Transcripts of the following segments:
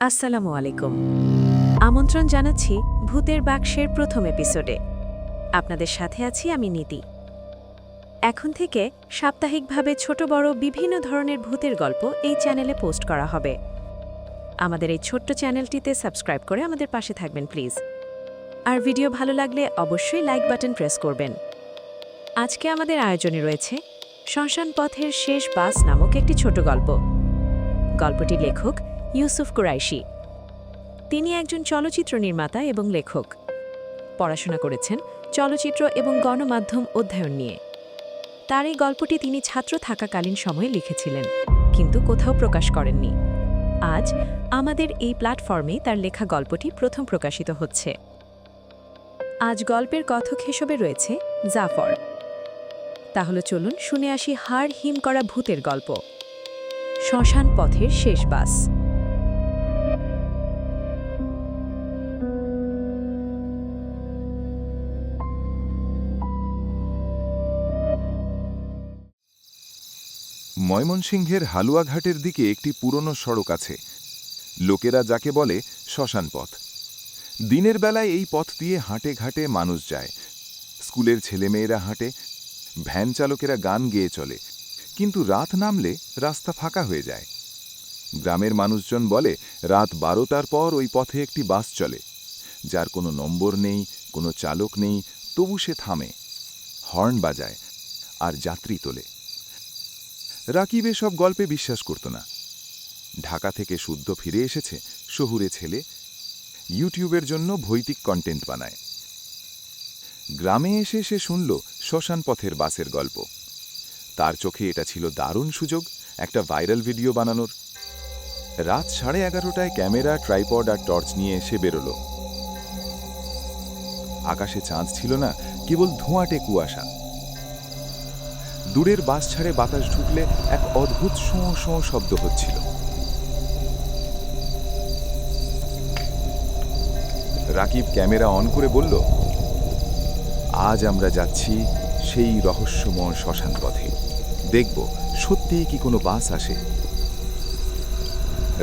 আসসালামু আলাইকুম। আমন্ত্রণ জানাচ্ছি ভূতের বাক্সের প্রথম এপিসোডে। আপনাদের সাথে আছি আমি নীতি। এখন থেকে সাপ্তাহিকভাবে ছোট বড় বিভিন্ন ধরনের ভূতের গল্প এই চ্যানেলে পোস্ট করা হবে। আমাদের এই ছোট্ট চ্যানেলটিতে সাবস্ক্রাইব করে আমাদের পাশে থাকবেন প্লিজ। আর ভিডিও ভালো লাগলে অবশ্যই লাইক বাটন প্রেস করবেন। আজকে আমাদের আয়োজনে রয়েছে শ্মশান পথের শেষ বাস নামক একটি ছোট গল্প। গল্পটির লেখক ইউসুফ কুরাইশি। তিনি একজন চলচ্চিত্র নির্মাতা এবং লেখক। পড়াশোনা করেছেন চলচ্চিত্র এবং গণমাধ্যম অধ্যয়ন নিয়ে। তার এই গল্পটি তিনি ছাত্র থাকাকালীন সময়ে লিখেছিলেন, কিন্তু কোথাও প্রকাশ করেননি। আজ আমাদের এই প্ল্যাটফর্মে তার লেখা গল্পটি প্রথম প্রকাশিত হচ্ছে। আজ গল্পের কথক হিসেবে রয়েছে জাফর। তাহলে চলুন শুনে আসি হাড় হিম করা ভূতের গল্প, শ্মশান পথের শেষ বাস। ময়মনসিংহের হালুয়াঘাটের দিকে একটি পুরনো সড়ক আছে, লোকেরা যাকে বলে শ্মশান পথ। দিনের বেলায় এই পথ দিয়ে হাঁটে ঘাটে মানুষ যায়, স্কুলের ছেলেমেয়েরা হাঁটে, ভ্যান চালকেরা গান গেয়ে চলে, কিন্তু রাত নামলে রাস্তা ফাঁকা হয়ে যায়। গ্রামের মানুষজন বলে রাত 12টার পর ওই পথে একটি বাস চলে, যার কোনো নম্বর নেই, কোনো চালক নেই, তবু সে থামে, হর্ন বাজায় আর যাত্রী তোলে। রাকিব এসব গল্পে বিশ্বাস করত না। ঢাকা থেকে শুদ্ধ ফিরে এসেছে, শহুরে ছেলে, ইউটিউবের জন্য ভৌতিক কন্টেন্ট বানায়। গ্রামে এসে সে শুনল শ্মশান পথের বাসের গল্প। তার চোখে এটা ছিল দারুণ সুযোগ একটা ভাইরাল ভিডিও বানানোর। রাত 11:30টায় ক্যামেরা, ট্রাইপড আর টর্চ নিয়ে সে বেরোল। আকাশে চাঁদ ছিল না, কেবল ধোঁয়াটে কুয়াশা। দূরের বাস ছাড়ে বাতাস ঢুকলে এক অদ্ভুত শোঁ শোঁ শব্দ হচ্ছিল। রাকিব ক্যামেরা অন করে বলল, আজ আমরা যাচ্ছি সেই রহস্যময় শ্মশান পথে, দেখব সত্যিই কি কোনো বাস আসে।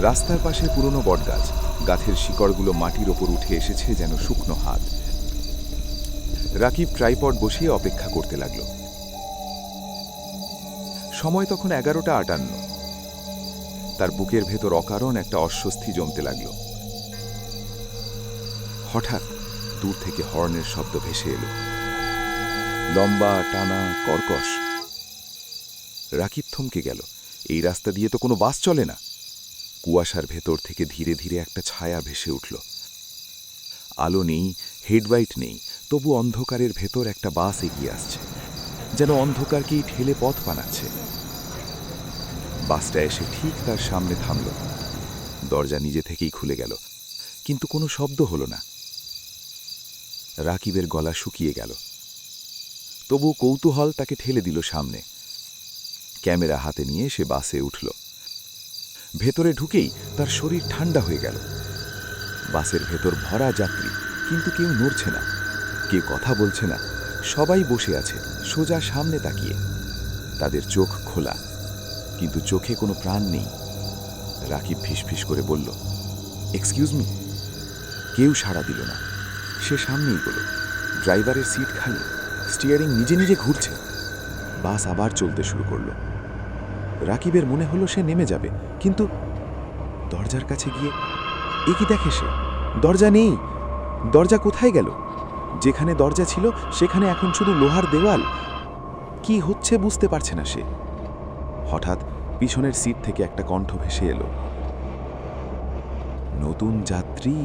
রাস্তার পাশে পুরনো বটগাছ, গাছের শিকড়গুলো মাটির ওপর উঠে এসেছে যেন শুকনো হাত। রাকিব ট্রাইপড বসিয়ে অপেক্ষা করতে লাগল। সময় তখন 11:58। তার বুকের ভেতর অকারণ একটা অস্বস্তি জমতে লাগল। হঠাৎ দূর থেকে হর্নের শব্দ ভেসে এলো, লম্বা, টানা, কর্কশ। রাকিব থমকে গেল। এই রাস্তা দিয়ে তো কোনো বাস চলে না। কুয়াশার ভেতর থেকে ধীরে ধীরে একটা ছায়া ভেসে উঠল। আলো নেই, হেডলাইট নেই, তবু অন্ধকারের ভেতর একটা বাস এগিয়ে আসছে, যেন অন্ধকারকেই ঠেলে পথ বানাচ্ছে। বাসটা এসে ঠিক তার সামনে থামল। দরজা নিজে থেকেই খুলে গেল, কিন্তু কোনো শব্দ হলো না। রাকিবের গলা শুকিয়ে গেল, তবু কৌতূহল তাকে ঠেলে দিল সামনে। ক্যামেরা হাতে নিয়ে সে বাসে উঠল। ভেতরে ঢুকেই তার শরীর ঠান্ডা হয়ে গেল। বাসের ভেতর ভরা যাত্রী, কিন্তু কেউ নড়ছে না, কেউ কথা বলছে না। সবাই বসে আছে সোজা সামনে তাকিয়ে, তাদের চোখ খোলা, কিন্তু চোখে কোনো প্রাণ নেই। রাকিব ফিসফিস করে বলল, এক্সকিউজ মি। কেউ সাড়া দিল না। সে সামনেই গেল। ড্রাইভারের সিট খালি, স্টিয়ারিং নিজে নিজে ঘুরছে। বাস আবার চলতে শুরু করল। রাকিবের মনে হলো সে নেমে যাবে, কিন্তু দরজার কাছে গিয়ে এ কি দেখে সে? দরজা নেই। দরজা কোথায় গেল? যেখানে দরজা ছিল সেখানে এখন শুধু লোহার দেওয়াল। কি হচ্ছে বুঝতে পারছে না সে। হঠাৎ পিছনের সিট থেকে একটা কণ্ঠ ভেসে এলো, নতুন যাত্রী।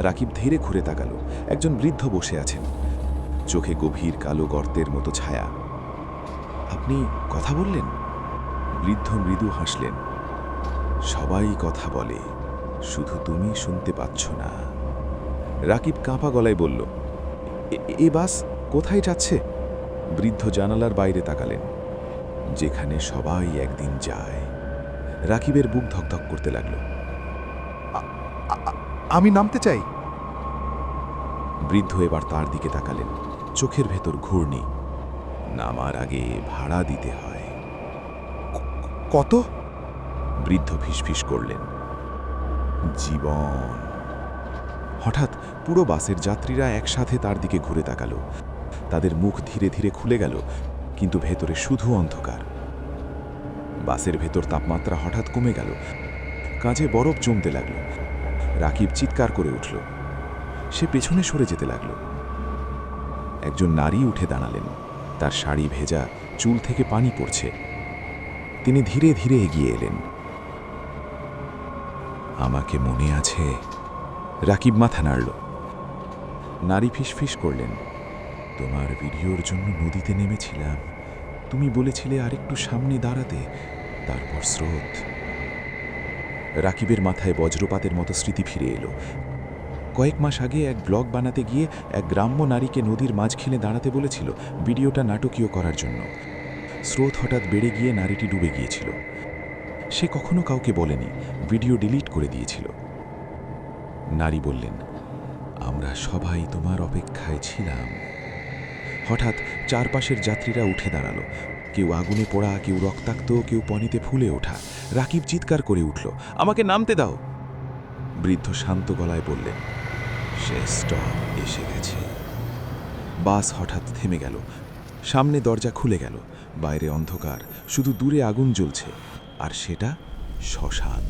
রাকিব ধীরে ঘুরে তাকাল। একজন বৃদ্ধ বসে আছেন, চোখে গভীর কালো গর্তের মতো ছায়া। আপনি কথা বললেন? বৃদ্ধ মৃদু হাসলেন। সবাই কথা বলে, শুধু তুমি শুনতে পাচ্ছ না। রাকিব কাঁপা গলায় বলল, এ বাস কোথায় যাচ্ছে? বৃদ্ধ জানালার বাইরে তাকালেন, যেখানে সবাই একদিন যায়। রাকিবের বুক ধকধক করতে লাগল। আমি নামতে চাই। বৃদ্ধ এবার তার দিকে তাকালেন, চোখের ভেতর ঘূর্ণি। নামার আগে ভাড়া দিতে হয়। কত? বৃদ্ধ ফিসফিস করলেন, জীবন। হঠাৎ পুরো বাসের যাত্রীরা একসাথে তার দিকে ঘুরে তাকালো। তাদের মুখ ধীরে ধীরে খুলে গেল, কিন্তু ভেতরে শুধু অন্ধকার। বাসের ভেতর তাপমাত্রা হঠাৎ কমে গেল, কাঁধে বরফ জমতে লাগল। রাকিব চিৎকার করে উঠল। সে পেছনে সরে যেতে লাগল। একজন নারী উঠে দাঁড়ালেন। তার শাড়ি ভেজা, চুল থেকে পানি পড়ছে। তিনি ধীরে ধীরে এগিয়ে এলেন। আমাকে মনে আছে? রাকিব মাথা নাড়ল। নারী ফিসফিস করলেন, তোমার ভিডিওর জন্য নদীতে নেমেছিলাম। তুমি বলেছিলে আরেকটু সামনে দাঁড়াতে, তারপর স্রোত। রাকিবের মাথায় বজ্রপাতের মতো স্মৃতি ফিরে এলো। কয়েক মাস আগে এক ব্লগ বানাতে গিয়ে এক গ্রাম্য নারীকে নদীর মাঝখানে দাঁড়াতে বলেছিল ভিডিওটা নাটকীয় করার জন্য। স্রোত হঠাৎ বেড়ে গিয়ে নারীটি ডুবে গিয়েছিল। সে কখনো কাউকে বলেনি, ভিডিও ডিলিট করে দিয়েছিল। নারী বললেন, আমরা সবাই তোমার অপেক্ষায় ছিলাম। হঠাৎ চারপাশের যাত্রীরা উঠে দাঁড়ালো। কেউ আগুনে পোড়া, কেউ রক্তাক্ত, কেউ পানিতে ফুলে ওঠা। রাকিব চিৎকার করে উঠল, আমাকে নামতে দাও। বৃদ্ধ শান্ত গলায় বললেন, শেষ স্টপ এসে গেছে। বাস হঠাৎ থেমে গেল। সামনে দরজা খুলে গেল। বাইরে অন্ধকার, শুধু দূরে আগুন জ্বলছে, আর সেটা শ্মশান।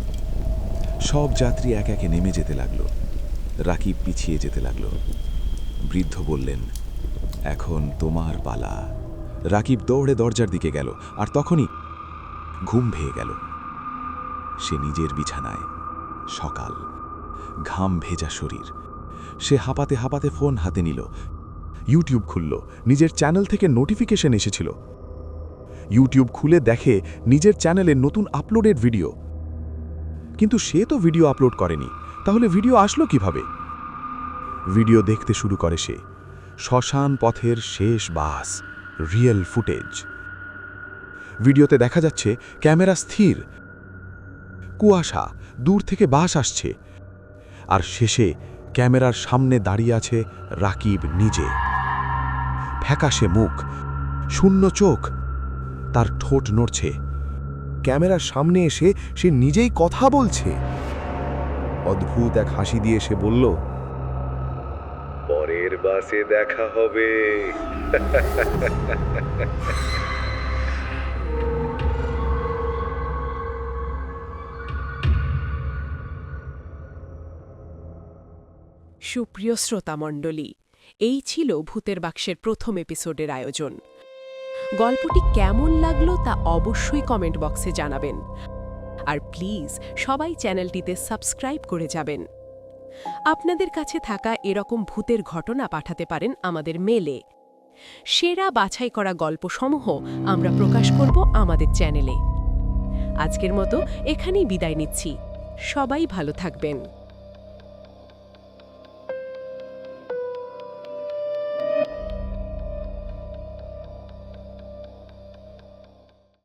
সব যাত্রী এক একে নেমে যেতে লাগলো। রাকিব পিছিয়ে যেতে লাগলো। বৃদ্ধ বললেন, এখন তোমার পালা। রাকিব দৌড়ে দরজার দিকে গেল, আর তখনই ঘুম ভেঙে গেল। সে নিজের বিছানায়। সকাল, ঘাম ভেজা শরীর। সে হাঁপাতে হাঁপাতে ফোন হাতে নিল। ইউটিউব খুলল। নিজের চ্যানেল থেকে নোটিফিকেশন এসেছিল। ইউটিউব খুলে দেখে নিজের চ্যানেলে নতুন আপলোডেড ভিডিও। কিন্তু সে তো ভিডিও আপলোড করেনি, তাহলে ভিডিও আসলো কিভাবে? ভিডিও দেখতে শুরু করে সে। শ্মশান পথের শেষ বাস, রিয়েল ফুটেজ। ভিডিওতে দেখা যাচ্ছে ক্যামেরা স্থির, কুয়াশা, দূর থেকে বাস আসছে, আর শেষে ক্যামেরার সামনে দাঁড়িয়ে আছে রাকিব নিজে। ফ্যাকাশে মুখ, শূন্য চোখ, তার ঠোঁট নড়ছে। ক্যামেরার সামনে এসে সে নিজেই কথা বলছে। অদ্ভুত এক হাসি দিয়ে সে বলল, পরের বাসে দেখা হবে। সুপ্রিয় শ্রোতামণ্ডলী, এই ছিল ভূতের বাক্সের প্রথম এপিসোডের আয়োজন। গল্পটি কেমন লাগলো তা অবশ্যই কমেন্ট বক্সে জানাবেন। আর প্লিজ সবাই চ্যানেলটিতে সাবস্ক্রাইব করে যাবেন। আপনাদের কাছে থাকা এরকম ভূতের ঘটনা পাঠাতে পারেন আমাদের মেলে। সেরা বাছাই করা গল্পসমূহ আমরা প্রকাশ করব আমাদের চ্যানেলে। আজকের মতো এখানেই বিদায় নিচ্ছি। সবাই ভালো থাকবেন।